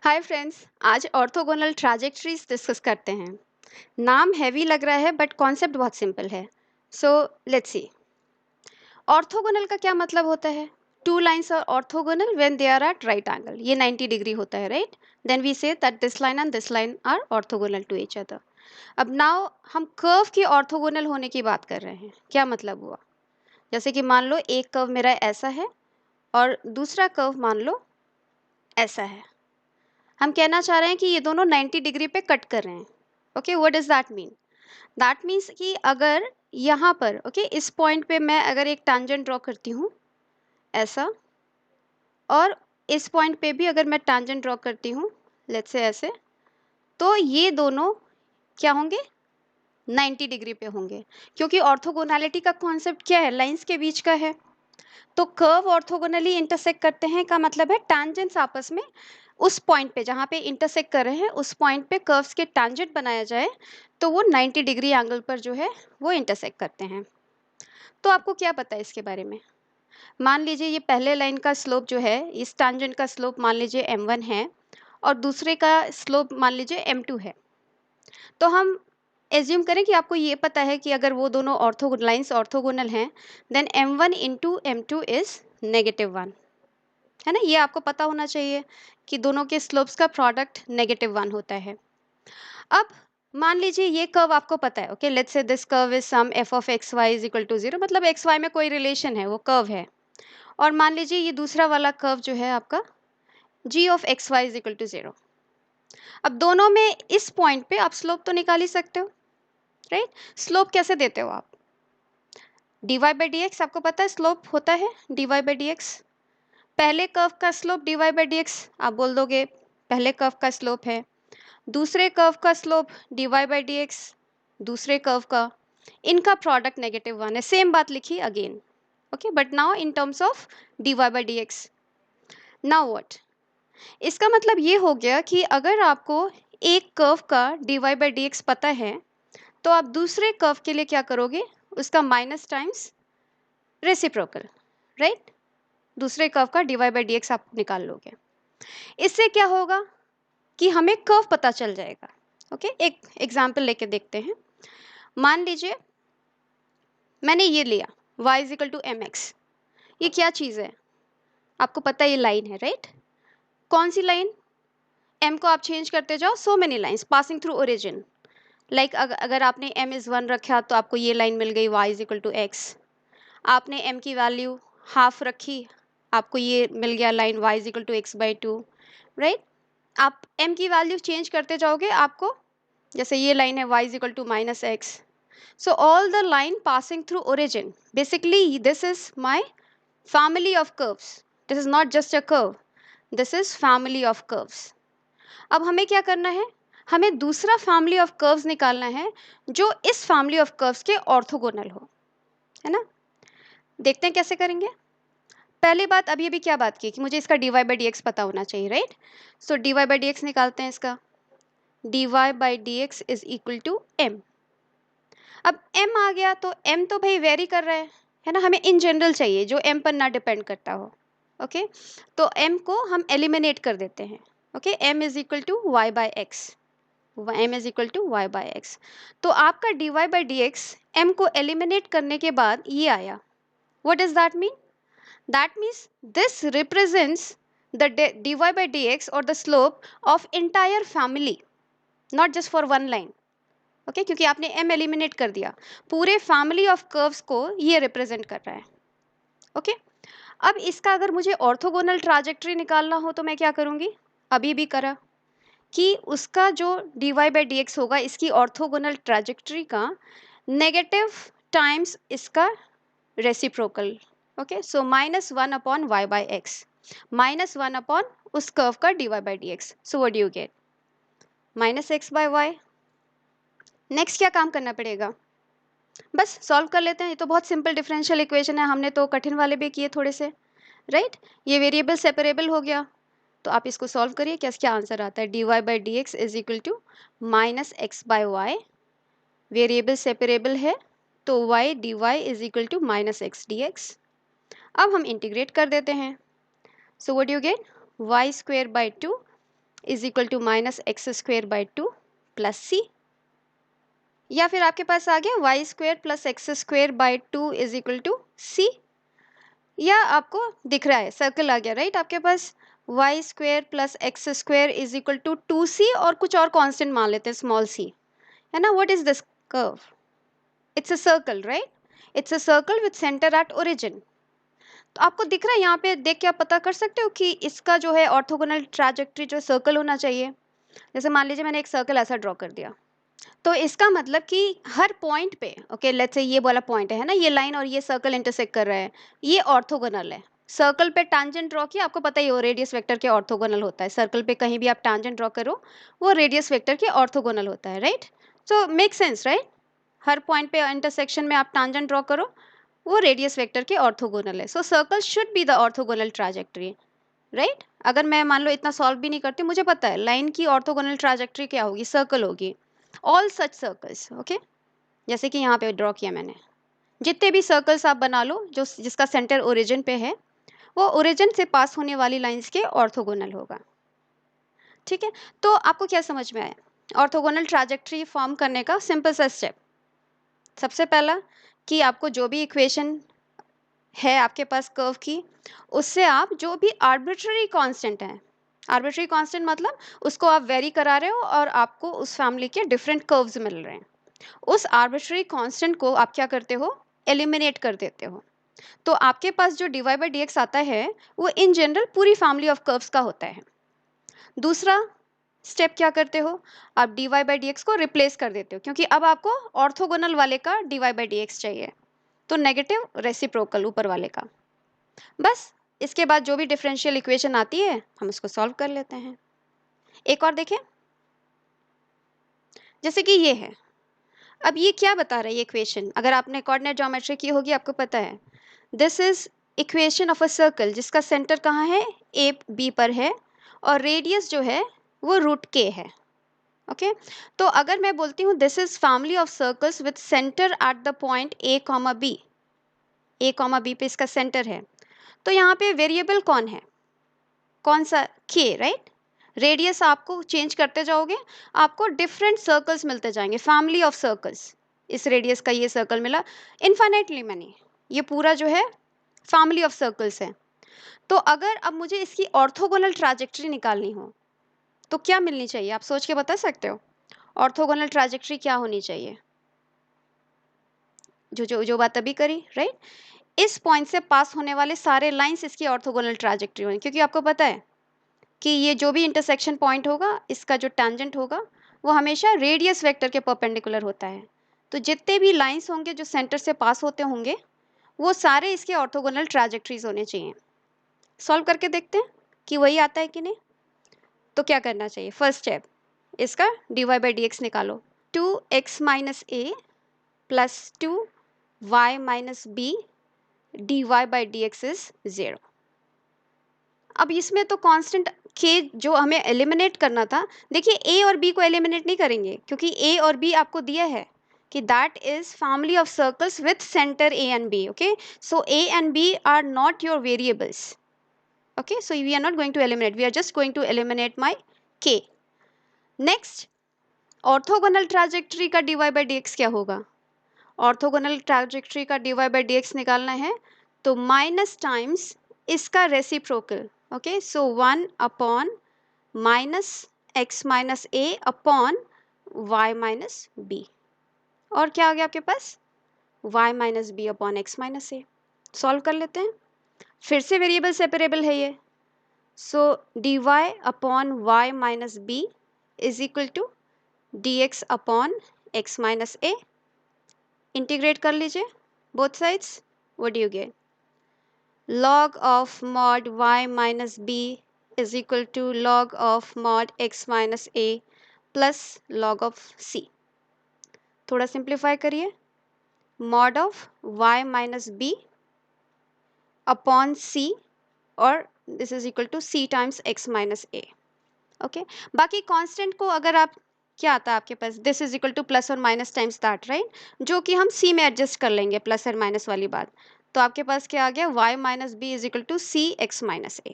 Hi friends, आज orthogonal trajectories discuss करते हैं। नाम हैवी लग रहा है बट कॉन्सेप्ट बहुत सिंपल है। So let's see. ऑर्थोगोनल का क्या मतलब होता है? Two lines are orthogonal when they are at right angle. ये 90 डिग्री होता है, right? Then we say that this line and this line are orthogonal to each other. अब नाउ हम कर्व की ऑर्थोगोनल होने की बात कर रहे हैं। क्या मतलब हुआ? जैसे कि मान लो एक कर्व मेरा ऐसा है और दूसरा कर्व मान लो ऐसा है। हम कहना चाह रहे हैं कि ये दोनों 90 डिग्री पे कट कर रहे हैं। Okay, what does that mean? That means कि अगर यहाँ पर इस पॉइंट पे मैं अगर एक टैंजेंट ड्रॉ करती हूँ ऐसा, और इस पॉइंट पे भी अगर मैं टैंजेंट ड्रॉ करती हूँ लेट्स से ऐसे, तो ये दोनों क्या होंगे? 90 डिग्री पे होंगे, क्योंकि ऑर्थोगोनैलिटी का कॉन्सेप्ट क्या है? लाइंस के बीच का है। तो कर्व ऑर्थोगोनली इंटरसेक्ट करते हैं का मतलब है टैंजेंट्स आपस में उस पॉइंट पे जहाँ पे इंटरसेक्ट कर रहे हैं उस पॉइंट पे कर्व्स के टैंजेंट बनाया जाए तो वो 90 डिग्री एंगल पर जो है वो इंटरसेक्ट करते हैं। तो आपको क्या पता है इसके बारे में? मान लीजिए ये पहले लाइन का स्लोप जो है, इस टैंजेंट का स्लोप मान लीजिए m1 है और दूसरे का स्लोप मान लीजिए m2 है। तो हम एज्यूम करें कि आपको ये पता है कि अगर वो दोनों लाइंस ऑर्थोगोनल हैं then m1 into m2 is -1, है ना? ये आपको पता होना चाहिए कि दोनों के स्लोप्स का प्रोडक्ट -1 होता है। अब मान लीजिए ये कर्व आपको पता है। Okay, let's say this curve is some f of x y is equal to 0, मतलब एक्स वाई में कोई रिलेशन है, वो कर्व है। और मान लीजिए ये दूसरा वाला कर्व जो है आपका g of x y is equal to 0। अब दोनों में इस पॉइंट पे आप स्लोप तो निकाल ही सकते हो, राइट? स्लोप कैसे देते हो आप? dy बाई डी एक्स, आपको पता है स्लोप होता है dy बाई डी एक्स। पहले कर्व का slope dy by d x, आप बोल दोगे पहले कर्व का स्लोप है। दूसरे कर्व का slope dy by d x, दूसरे कर्व का, इनका प्रोडक्ट -1 है। सेम बात लिखी again. Okay, but now in terms of dy by d x. Now what? इसका मतलब ये हो गया कि अगर आपको एक कर्व का dy बाई डी एक्स पता है तो आप दूसरे कर्व के लिए क्या करोगे? उसका माइनस टाइम्स रेसिप्रोकल, राइट? दूसरे कर्व का dy बाई डी एक्स आप निकाल लोगे। इससे क्या होगा कि हमें कर्व पता चल जाएगा। ओके, एक एग्जाम्पल लेके देखते हैं। मान लीजिए मैंने ये लिया y is equal to m x. ये क्या चीज़ है? आपको पता है ये लाइन है, राइट? कौन सी लाइन? m को आप चेंज करते जाओ, so many lines passing through origin. Like अगर आपने m इज 1 रखा तो आपको ये लाइन मिल गई y is equal to x. आपने m की वैल्यू हाफ रखी, आपको ये मिल गया line y is equal to x by two, right? आप m की वैल्यू चेंज करते जाओगे, आपको जैसे ये लाइन है y is equal to minus x. So all the line passing through origin, basically this is my family of curves. This is not just a curve. This is family of curves. अब हमें क्या करना है? हमें दूसरा family of curves निकालना है जो इस family of curves के orthogonal हो, है ना? देखते हैं कैसे करेंगे। पहली बात, अभी अभी क्या बात की कि मुझे इसका dy by dx पता होना चाहिए, right? So dy by dx निकालते हैं इसका। dy by dx is equal to m। अब m आ गया तो m तो भाई वेरी कर रहा है ना? हमें इन जनरल चाहिए जो m पर ना डिपेंड करता हो। ओके, तो m को हम एलिमिनेट कर देते हैं। Okay, m is equal to y by x, m is equal to y by x. तो आपका dy by d x m को एलिमिनेट करने के बाद ये आया। What does that mean? That means this represents the dy by d x और the slope of entire family, not just for one line. Okay, क्योंकि आपने m एलिमिनेट कर दिया, पूरे फैमिली ऑफ कर्व्स को ये रिप्रेजेंट कर रहा है। ओके, अब इसका अगर मुझे ऑर्थोगोनल ट्राजेक्टरी निकालना हो तो मैं क्या करूंगी? अभी भी करा कि उसका जो dy बाई डी एक्स होगा इसकी ऑर्थोगोनल ट्राजेक्टरी का नेगेटिव टाइम्स इसका reciprocal. Okay, so -1 upon y by x, -1 upon उस कर्व का dy by d x. So what do you get? -x by y. Next क्या काम करना पड़ेगा? बस सॉल्व कर लेते हैं। ये तो बहुत सिंपल डिफरेंशियल इक्वेशन है, हमने तो कठिन वाले भी किए थोड़े से, राइट? ये वेरिएबल सेपरेबल हो गया तो आप इसको सॉल्व करिए। क्या आंसर आता है? dy by d x is equal to -x by y. Variable separable है तो y dy is equal to -x dx। अब हम इंटीग्रेट कर देते हैं। So what you get? y square by 2 is equal to minus x square by two plus c, या फिर आपके पास आ गया y square plus x square by two is equal to c, या आपको दिख रहा है सर्कल आ गया राइट आपके पास, y square plus x square is equal to two c और कुछ और कांस्टेंट मान लेते हैं स्मॉल सी, है ना. What is this curve? It's a circle right, it's a circle with centre at origin. तो आपको दिख रहा है यहाँ पे देख के आप पता कर सकते हो कि इसका जो है ऑर्थोगोनल ट्रैजेक्टरी जो सर्कल होना चाहिए. जैसे मान लीजिए मैंने एक सर्कल ऐसा ड्रॉ कर दिया, तो इसका मतलब कि हर पॉइंट पे ओके लेट्स से ये वाला पॉइंट है ना, ये लाइन और ये सर्कल इंटरसेक्ट कर रहा है, ये ऑर्थोगोनल है. सर्कल पे टैंजेंट ड्रॉ किया, आपको पता ही हो रेडियस वेक्टर के ऑर्थोगोनल होता है. सर्कल पे कहीं भी आप टैंजेंट ड्रॉ करो वो रेडियस वेक्टर के ऑर्थोगोनल होता है right. So make sense right, हर पॉइंट पे इंटरसेक्शन में आप टैंजेंट ड्रॉ करो वो रेडियस वेक्टर के ऑर्थोगोनल है. सो circle should be the orthogonal trajectory right. अगर मैं मान लो इतना सॉल्व भी नहीं करती, मुझे पता है लाइन की ऑर्थोगोनल ट्रैजेक्टरी क्या होगी, सर्कल होगी. ऑल सच सर्कल्स ओके, जैसे कि यहाँ पे ड्रॉ किया मैंने, जितने भी सर्कल्स आप बना लो जो जिसका सेंटर ओरिजिन पे है वो ओरिजिन से पास होने वाली लाइंस के ऑर्थोगोनल होगा. ठीक है, तो आपको क्या समझ में आया ऑर्थोगोनल ट्रैजेक्टरी फॉर्म करने का सिंपल सा स्टेप. सबसे पहला कि आपको जो भी इक्वेशन है आपके पास कर्व की, उससे आप जो भी आर्बिट्ररी कांस्टेंट है, आर्बिट्ररी कांस्टेंट मतलब उसको आप वेरी करा रहे हो और आपको उस फैमिली के डिफरेंट कर्व्स मिल रहे हैं, उस आर्बिट्ररी कांस्टेंट को आप क्या करते हो, एलिमिनेट कर देते हो. तो आपके पास जो d y by d x आता है वो इन जनरल पूरी फैमिली ऑफ कर्व्स का होता है. दूसरा स्टेप क्या करते हो, आप d y by d x को रिप्लेस कर देते हो, क्योंकि अब आपको ऑर्थोगोनल वाले का d y by d x चाहिए, तो नेगेटिव रेसिप्रोकल ऊपर वाले का. बस इसके बाद जो भी डिफरेंशियल इक्वेशन आती है हम उसको सॉल्व कर लेते हैं. एक और देखें, जैसे कि ये है. अब ये क्या बता रहा है ये इक्वेशन, अगर आपने कोऑर्डिनेट ज्योमेट्री की होगी आपको पता है, this is equation of a circle जिसका सेंटर कहाँ है, ए बी पर है और रेडियस जो है वो रूट के है. ओके तो अगर मैं बोलती हूँ this is family of circles with centre at the point a comma b, a comma b पे इसका सेंटर है, तो यहाँ पे वेरिएबल कौन है, कौन सा, के राइट. रेडियस आपको चेंज करते जाओगे आपको डिफरेंट सर्कल्स मिलते जाएंगे, फैमिली ऑफ सर्कल्स. इस रेडियस का ये सर्कल मिला इनफाइनाइटली मैंने, ये पूरा जो है फैमिली ऑफ सर्कल्स है. तो अगर अब मुझे इसकी ऑर्थोगोनल ट्रैजेक्टरी निकालनी हो तो क्या मिलनी चाहिए, आप सोच के बता सकते हो ऑर्थोगोनल ट्रैजेक्टरी क्या होनी चाहिए. जो जो जो बात अभी करी राइट, इस पॉइंट से पास होने वाले सारे लाइंस इसकी ऑर्थोगोनल ट्रैजेक्टरी होंगे, क्योंकि आपको पता है कि ये जो भी इंटरसेक्शन पॉइंट होगा इसका जो टेंजेंट होगा वो हमेशा रेडियस वेक्टर के परपेंडिकुलर होता है. तो जितने भी लाइंस होंगे जो सेंटर से पास होते होंगे वो सारे इसके ऑर्थोगोनल ट्रैजेक्टरीज होने चाहिए. सॉल्व करके देखते हैं कि वही आता है कि नहीं. तो क्या करना चाहिए, फर्स्ट स्टेप इसका d y by d x निकालो. Two x minus a plus two y minus b d y by d x is 0. अब इसमें तो कांस्टेंट के जो हमें एलिमिनेट करना था, देखिए ए और बी को एलिमिनेट नहीं करेंगे क्योंकि ए और बी आपको दिया है कि that is family of circles with centre a and b. Okay so a and b are not your variables. Okay so we are not going to eliminate, we are just going to eliminate my k. Next orthogonal trajectory का d y by d x क्या होगा, orthogonal trajectory का d y by d x निकालना है तो minus times इसका reciprocal. Okay so 1 upon minus x minus a upon y minus b, और क्या आ गया आपके पास y minus b upon x minus a. Solve कर लेते हैं, फिर से वेरिएबल सेपरेबल है ये, so d y upon y minus b is equal to d x upon x minus a. Integrate कर लीजिए both sides, what do you get, log of mod y minus b is equal to log of mod x minus a plus log of c. थोड़ा simplify करिए, mod of y minus b upon c और this is equal to c times x minus a. Okay बाकी constant को अगर आप क्या आता है आपके पास, this is equal to plus और माइनस टाइम्स दैट राइट, जो कि हम c में एडजस्ट कर लेंगे प्लस और माइनस वाली बात. तो आपके पास क्या आ गया y minus b is equal to c x minus a.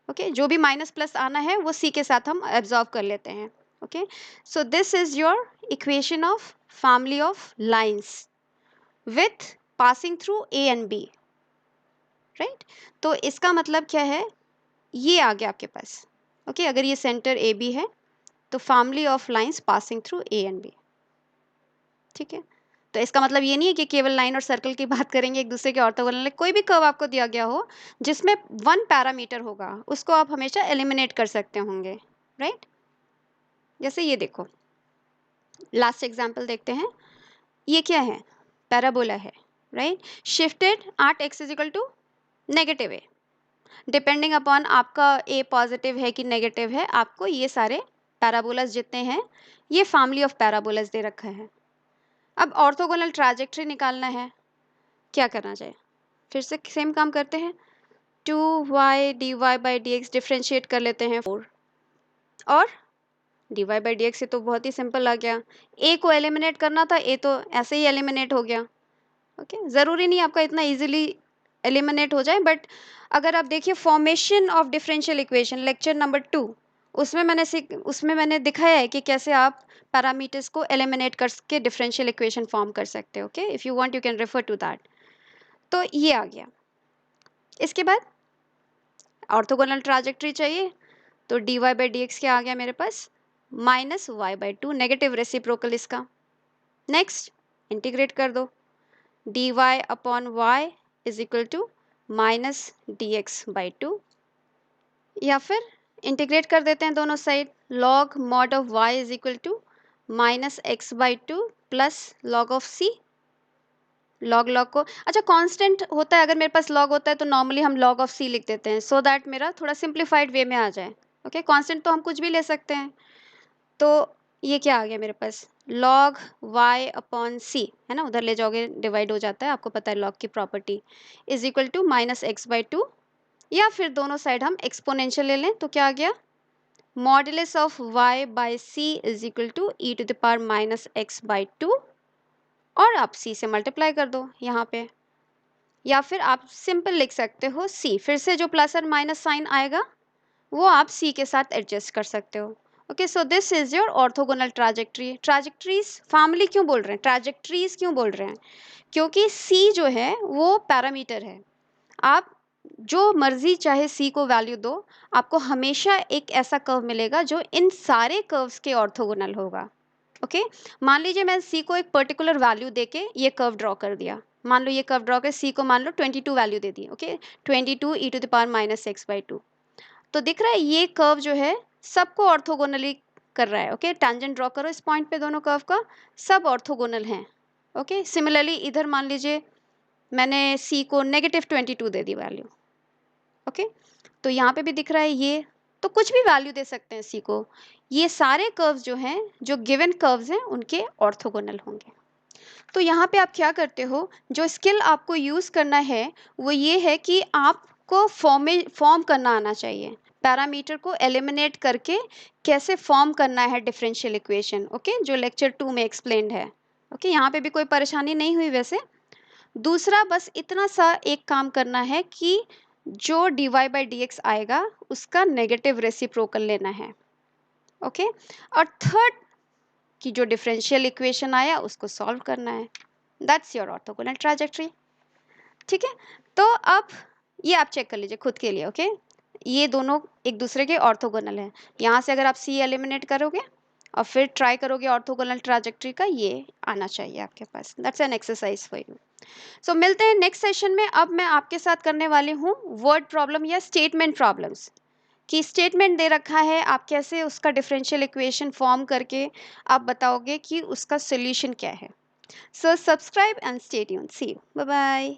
Okay जो भी माइनस प्लस आना है वो सी के साथ हम एब्जॉर्ब कर लेते हैं. Okay so this is your equation of family of lines with passing through a and b, right. तो इसका मतलब क्या है, ये आ गया आपके पास. ओके अगर ये सेंटर ए बी है तो family of lines passing through a and b. ठीक है, तो इसका मतलब ये नहीं है कि केवल लाइन और सर्कल की बात करेंगे एक दूसरे के ऑर्थोगोनल. कोई भी कर्व आपको दिया गया हो जिसमें वन पैरामीटर होगा उसको आप हमेशा एलिमिनेट कर सकते होंगे, राइट. जैसे ये देखो, लास्ट एग्जांपल देखते हैं. ये क्या है, पैराबोला है, right. Shifted at x is equal to negative a. Depending upon आपका ए पॉजिटिव है कि नेगेटिव है, आपको ये सारे पैराबोलास जितने हैं, ये फैमिली ऑफ पैराबोलास दे रखा है. अब ऑर्थोगोनल ट्रैजेक्टरी निकालना है, क्या करना चाहिए, फिर से सेम काम करते हैं. 2y dy by d x differentiate कर लेते हैं 4, और dy बाई डी एक्स से तो बहुत ही सिंपल आ गया. a को एलिमिनेट करना था, a तो ऐसे ही एलिमिनेट हो गया. ओके ज़रूरी नहीं आपका इतना इजीली एलिमिनेट हो जाए, बट अगर आप देखिए formation of differential equation lecture number 2, उसमें मैंने दिखाया है कि कैसे आप पैरामीटर्स को एलिमिनेट करके डिफरेंशियल इक्वेशन फॉर्म कर सकते हो. Okay if you want you can refer to that. तो ये आ गया. इसके बाद ऑर्थोगोनल ट्राजेक्टरी चाहिए, तो dy बाई डी एक्स क्या आ गया मेरे पास, minus y by two, negative reciprocal इसका. नेक्स्ट इंटीग्रेट कर दो, dy अपॉन y is equal to minus d x by two, या फिर इंटीग्रेट कर देते हैं दोनों side, log mod of y is equal to minus x by two plus log of c. Log को अच्छा कांस्टेंट होता है, अगर मेरे पास लॉग होता है तो नॉर्मली हम log ऑफ c लिख देते हैं सो दैट मेरा थोड़ा सिंप्लीफाइड वे में आ जाए. ओके कांस्टेंट तो हम कुछ भी ले सकते हैं. तो ये क्या आ गया मेरे पास, log y अपॉन c है ना, उधर ले जाओगे डिवाइड हो जाता है, आपको पता है log की property, is equal to minus x by two, या फिर दोनों साइड हम एक्सपोनेंशियल ले लें तो क्या आ गया, modulus of y by c is equal to e to the power minus x by two, और आप c से मल्टीप्लाई कर दो यहाँ पे, या फिर आप सिंपल लिख सकते हो c, फिर से जो प्लस और माइनस साइन आएगा वो आप c के साथ एडजस्ट कर सकते हो. Okay so this is your orthogonal trajectory. Trajectories family क्यों बोल रहे हैं, ट्रैजेक्टरीज क्यों बोल रहे हैं, क्योंकि c जो है वो पैरामीटर है. आप जो मर्जी चाहे c को वैल्यू दो, आपको हमेशा एक ऐसा कर्व मिलेगा जो इन सारे कर्व्स के ऑर्थोगोनल होगा. ओके मान लीजिए मैं c को एक पर्टिकुलर वैल्यू देके ये कर्व ड्रॉ कर दिया, मान लो ये कर्व ड्रॉ कर c को मान लो 22 वैल्यू दे दी. Okay 22 e to the power minus x by two, तो दिख रहा है ये कर्व जो है सबको ऑर्थोगोनली कर रहा है. ओके टैंजेंट ड्रॉ करो इस पॉइंट पे, दोनों कर्व का सब ऑर्थोगोनल हैं. ओके सिमिलरली इधर मान लीजिए मैंने c को नेगेटिव 22 दे दी वैल्यू. ओके तो यहाँ पे भी दिख रहा है ये, तो कुछ भी वैल्यू दे सकते हैं c को, ये सारे कर्व्स जो हैं जो गिवन कर्व्स हैं उनके ऑर्थोगोनल होंगे. तो यहाँ पे आप क्या करते हो, जो स्किल आपको यूज़ करना है वो ये है कि आपको फॉर्म करना आना चाहिए, पैरामीटर को एलिमिनेट करके कैसे फॉर्म करना है डिफरेंशियल इक्वेशन. ओके जो लेक्चर 2 में एक्सप्लेन्ड है. ओके यहाँ पे भी कोई परेशानी नहीं हुई वैसे. दूसरा बस इतना सा एक काम करना है कि जो dy बाई डी एक्स आएगा उसका नेगेटिव रेसिप्रोकल लेना है. ओके और थर्ड कि जो डिफरेंशियल इक्वेशन आया उसको सॉल्व करना है. That's your orthogonal trajectory. ठीक है, तो अब ये आप चेक कर लीजिए खुद के लिए. ओके ये दोनों एक दूसरे के ऑर्थोगोनल हैं. यहाँ से अगर आप c एलिमिनेट करोगे और फिर ट्राई करोगे ऑर्थोगोनल ट्रैजेक्टरी का, ये आना चाहिए आपके पास. That's an exercise for you. So मिलते हैं नेक्स्ट सेशन में. अब मैं आपके साथ करने वाली हूँ वर्ड प्रॉब्लम या स्टेटमेंट प्रॉब्लम्स, कि स्टेटमेंट दे रखा है, आप कैसे उसका डिफरेंशियल इक्वेशन फॉर्म करके आप बताओगे कि उसका सोल्यूशन क्या है. So subscribe and stay tuned. See you, bye bye.